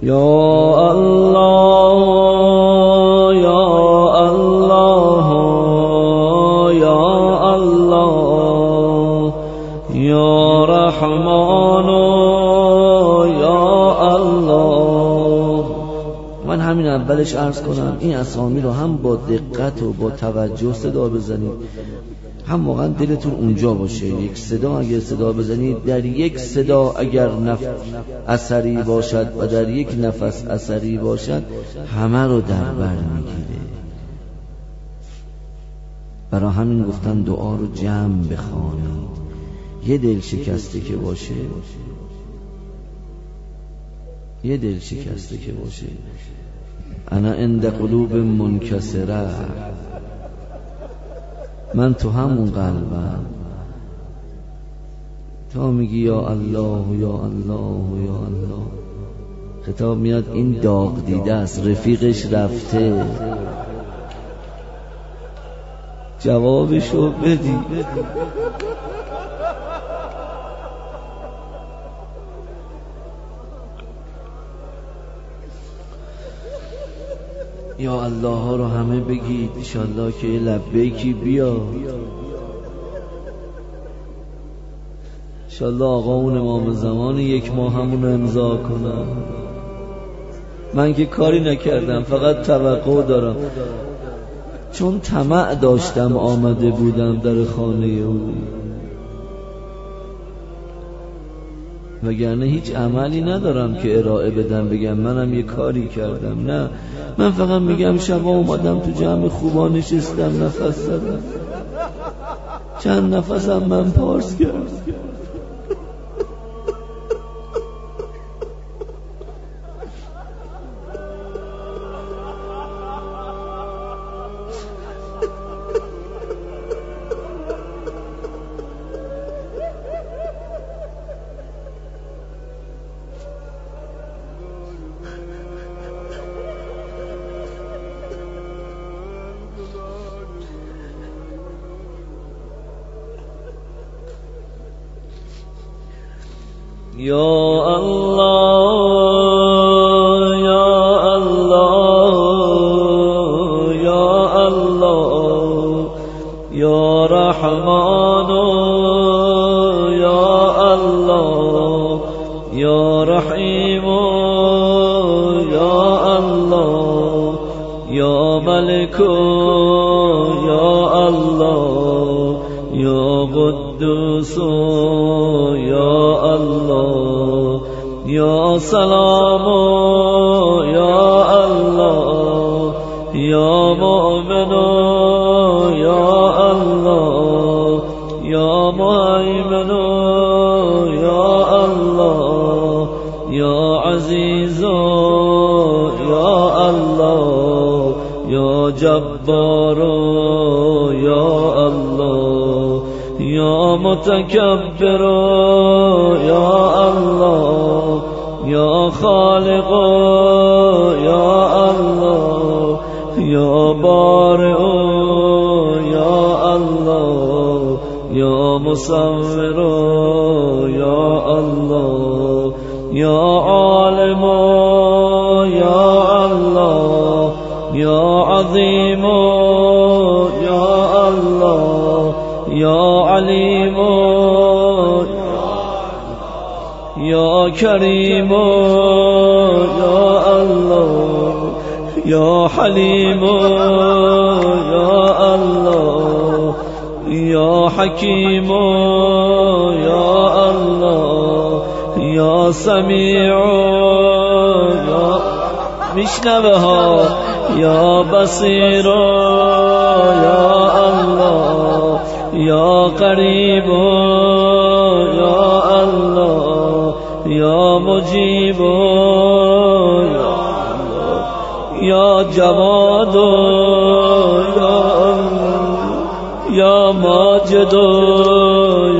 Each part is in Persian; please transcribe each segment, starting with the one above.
یا الله یا الله یا الله یا رحمان یا الله. من همین اولش عرض کنم این اسامی رو هم با دقت و با توجه صدا بزنید، هم واقعا دلتون اونجا باشه. یک صدا اگر صدا بزنید، در یک صدا اگر اثری باشد و در یک نفس اثری باشد، همه رو در بر میگیره. برای همین گفتن دعا رو جمع بخوانید. یه دل شکسته که باشه، یه دل شکسته که باشه، انا عند قلوب منکسره، من تو همون قلبم. تا میگی یا الله یا الله یا الله، خطاب میاد این داغ دیده است، رفیقش رفته، جوابشو بدی. یا الله ها رو همه بگید انشالله که لبیکی بیاد. انشالله آقا اون امام زمان یک ماه همون امضا کنم. من که کاری نکردم، فقط توقع دارم، چون طمع داشتم آمده بودم در خانه او، وگرنه هیچ عملی ندارم که ارائه بدم بگم منم یه کاری کردم. نه، من فقط میگم شبا اومدم تو جمع خوبا نشستم، نفس زدم، چند نفسم من پارس کردم. یا الله یا الله یا الله یا رحمان یا الله یا رحیم یا الله یا ملک یا الله یا قدوس یا الله یا سلام یا الله یا مؤمن یا الله یا مهیمن یا الله یا عزیز یا الله یا جبار یا الله یا متکبر یا الله یا خالق یا الله یا بارئ یا الله یا مصور یا الله یا عالم یا الله یا عظیم یا الله یا علیم یا کریم یا الله یا حلیم یا الله یا حکیم یا الله یا سمیع یا میشنوه ها یا بصیر یا الله یا قریب یا الله یا مجیب یا الله یا جواد یا الله یا ماجد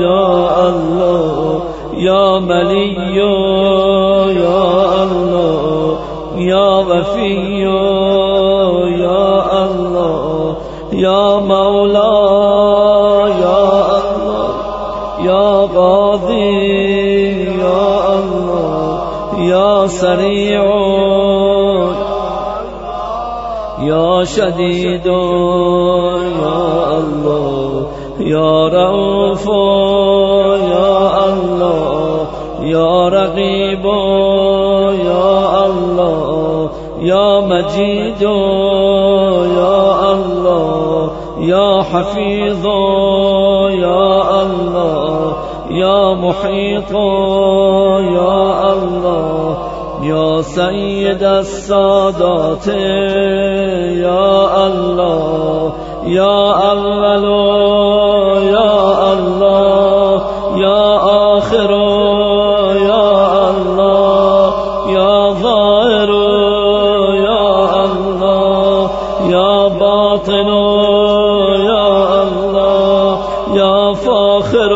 یا الله یا ملی یا الله یا وفی یا الله یا مولا یا الله یا قاضی یا الله یا سریع سریع یا شدید یا الله یا رؤوف یا الله یا رقیب یا الله یا مجید یا الله یا حفیظ یا الله یا محیط یا الله یا سید السادات یا الله یا اول یا الله یا آخر یا الله یا ظاهر یا الله یا باطن یا الله یا فاخر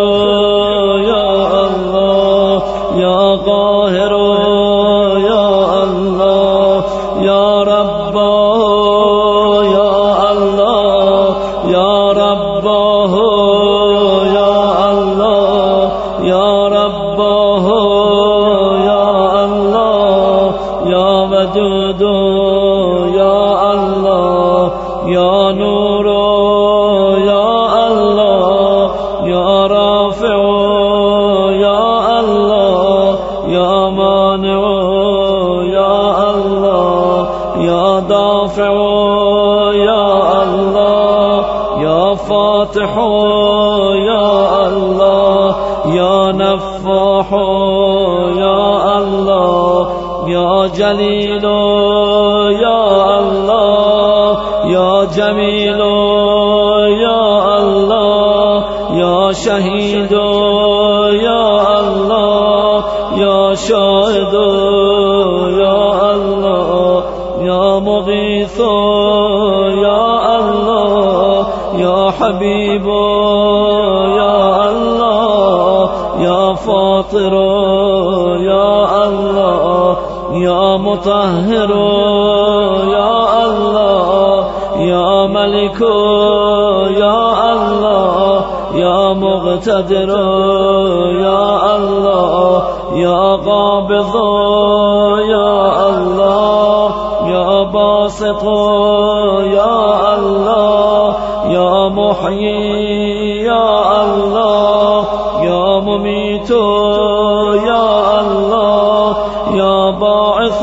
یا الله یا قاهر یا الله یا رب یا الله یا رب یا الله یا رب یا الله یا ودود یا الله یا نور یا الله یا رافع یا الله یا مانع یا الله یا دافع یا الله یا فاتح یا الله یا نفاح یا الله یا جلیل یا الله یا جمیل یا الله یا شهید یا الله یا شاهد یا الله یا مغیث یا الله یا حبیب یا الله یا فاطر یا الله یا مطهر یا الله یا ملک یا الله یا مقتدر یا الله یا قابض یا الله یا باسط یا الله یا محیی یا الله یا ممیت یا الله یا باعث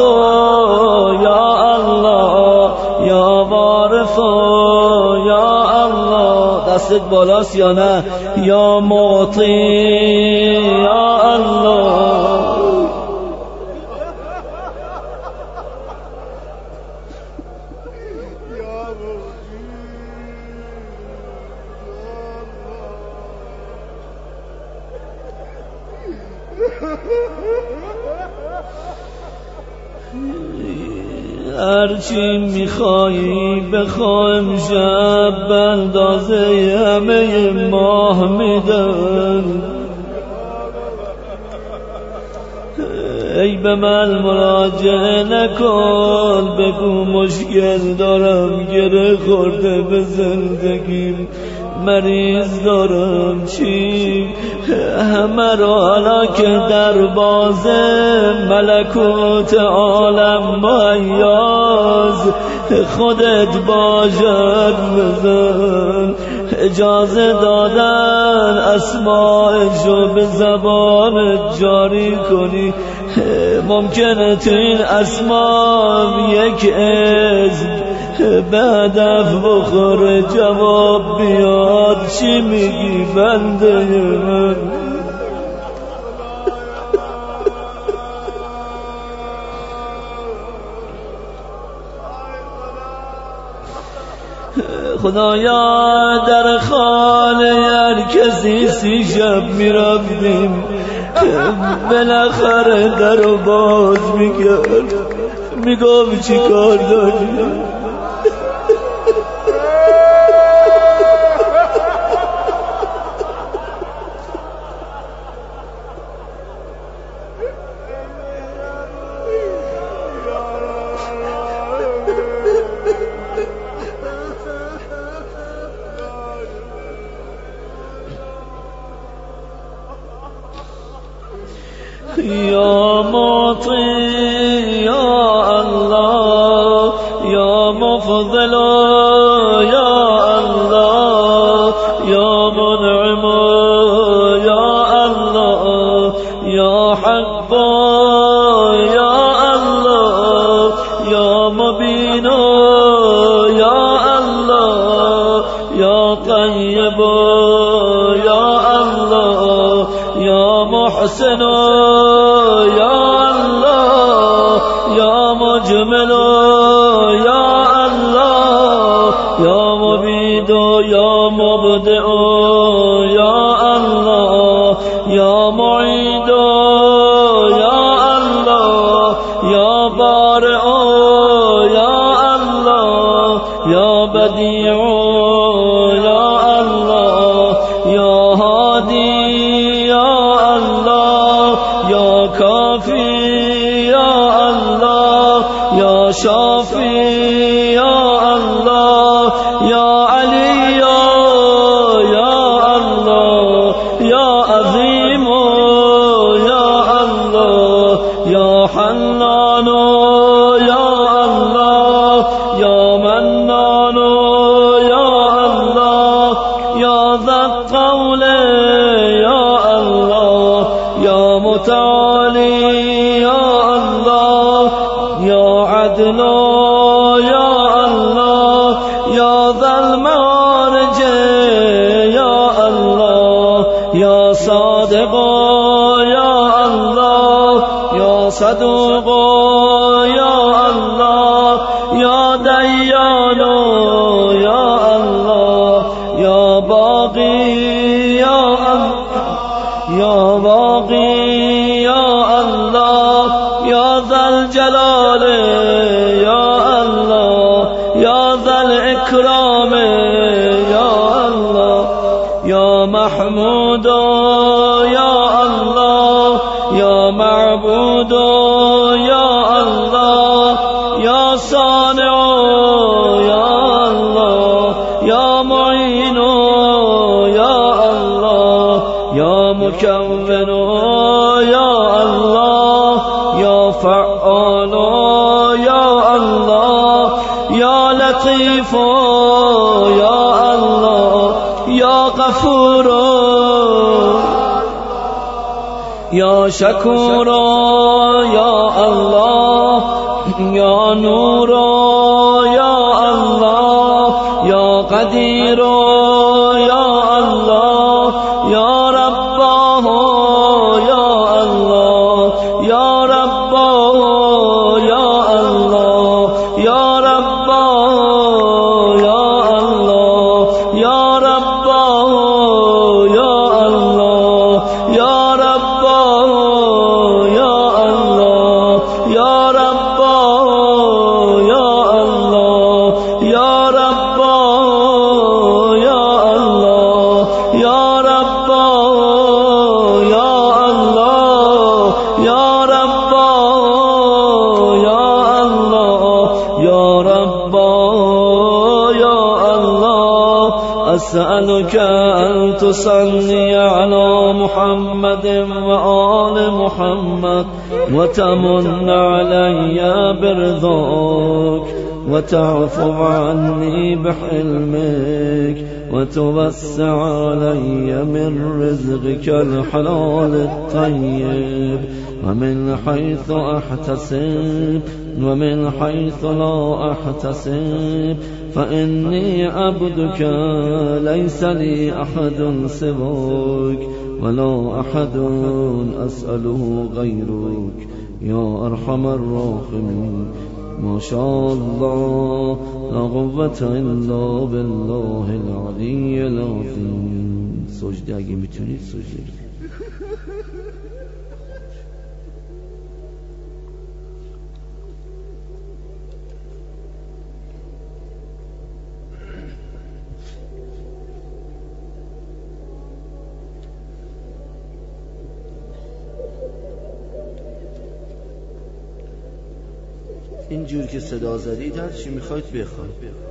یا الله یا وارث یا الله. دستت بالاست یا نه؟ یا معطی یا الله. هرچی میخوایی بخوایم شب اندازه همه ماه میدن. ای به من مراجعه نکن، بگو مشکل دارم، گره خورده به زندگیم، مریض دارم، چی همه رو حالا که در بازه ملکوت عالم مهیاز خودت باشد بزن. اجازه دادن اسماءشو به زبان جاری کنی، ممکنه تو این اسما یک اسم به هدف بخوره، جواب بیاد چی میگی بنده من؟ خدایا در خانه هر کسی 30 شب میرفتیم، بالاخره در رو باز میکرد، میگم چی کار داری؟ یا معطی یا محتمل یا الله، یا مبید یا مبدع یا الله، یا معید یا الله، یا بارئ یا الله، یا بدیع یا الله، یا هادی یا الله، یا کافی یا الله، یا شافی یا الله، یا علی یا الله، یا عظیم یا الله، یا حنان یا الله، یا منان یا الله، یا ذا الطول یا الله، یا متعالی یا الله، یا عدل یا الله، یا ذا المعارج یا الله، یا صادق یا الله، یا صدوق یا الله، یا دیان یا الله، یا باقی یا الله، یا باقی یا الله، یا ذا الجلال یا الله، یا ذا الاکرام یا الله، یا محمود یا الله، یا معبود یا الله، یا صانع یا الله، یا معین یا الله، یا مکون یا الله، یا فعال یا الله، یا لطیف یا الله، یا غفور یا شکور یا الله، یا نور یا الله، یا قدیر یا الله، یا رباه یا الله، یا رباه یا الله، یا رباه یا الله، یا رباه یا الله، یا رباه یا الله، یا رباه یا الله، یا رباه یا الله، یا رباه یا الله، یا رباه یا الله، یا رباه یا الله. أسألك أن تصلي على محمد وآل محمد، وتمن علي برضاك، وتعفو عني بحلمك، وتوسع علي من رزقك الحلال الطيب، ومن حيث أحتسب ومن حيث لا أحتسب، فإني عبدك ليس لي أحد سواك، ولا أحد أسأله غيرك يا أرحم الراحمين. ما شاء الله لا قوة إلا بالله العلي العظيم. سجده اگه میتونید سجده. اینجور که صدا زدید هر چی میخواید بخواید.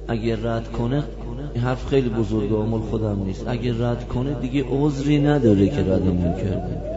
اگه رد کنه، این حرف خیلی بزرگه، عمل خودم نیست، اگه رد کنه دیگه عذری نداره که ردمون کرده.